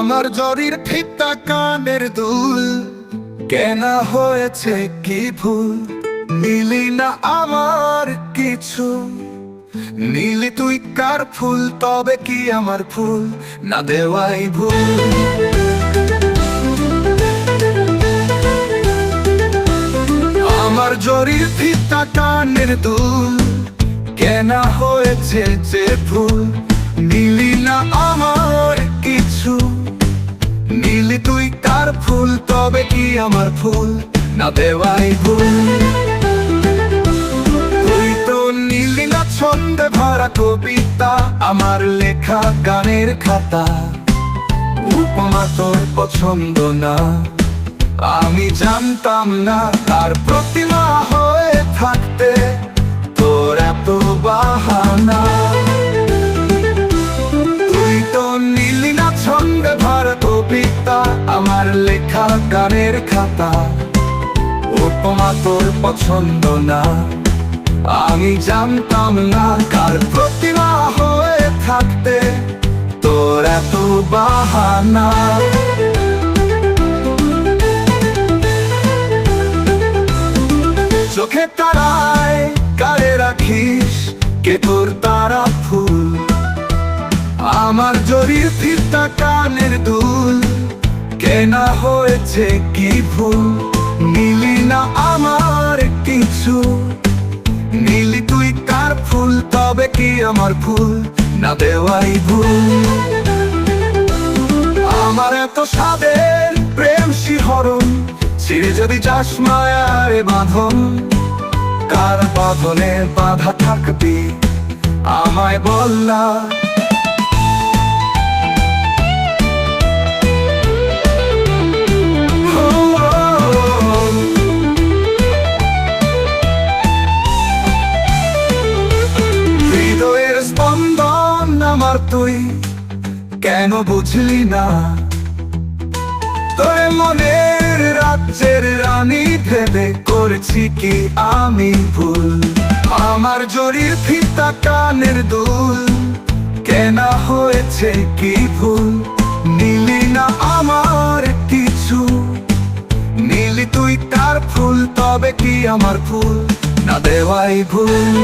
আমার জরির ফিতা কানের দুল, কেনা হয়েছে কি ভুল? নিলি না আমার কিছু, নিলি তুই কার ফুল? তবে কি আমার ফুল না দেওয়াই ভুল? আমার জরির ফিতা কানের দুল, কেনা হয়েছে যে ভুল? নিলি না আমার কিছু, নিলি তুই কার ফুল? তবে কি আমার ফুল না দেওয়াই ভুল? তুই তো নিলি না ছন্দে ভরা কবিতা, আমার লেখা গানের খাতা। উপমা তোর পছন্দ না, আমি জানতাম না। তার প্রতিমা হয়ে থাকতে তোর এত বাহানা। তুই তো নিলি না ছন্দে ভরা কবিতা, আমার লেখা গানের খাতা। উপমা তোর পছন্দ না, আমি জানতাম না। কার প্রতিমা হয়ে থাকতে তোর এত বাহানা। চোখে তারায় কারে রাখিস, কে তোর তারা ফুল? আমার জরির ফিতা কানের দুল, কেনা হয়েছে কি ভুল? নিলি না আমার কিছু, নিলি তুই কার ফুল? তবে কি আমার ফুল না দেওয়াই ভুল? আমার এত স্বাদের প্রেম শিহরণ, ছিঁড়ে যদি যাস মায়ার বাঁধন। কার বাঁধনে বাঁধা থাকবি আমায় বল না। হৃদয়ের স্পন্দন আমার তুই, কেন বুঝলি না? তোর মনের রাজ্যের রানী ভেবে করেছি কি আমি ভুল? আমার জরির ফিতা কানের দুল, কেনা হয়েছে কি ভুল? নিলি না আমার কিছু, নিলি তুই তার ফুল? তবে কি আমার ফুল না দেওয়াই ভুল?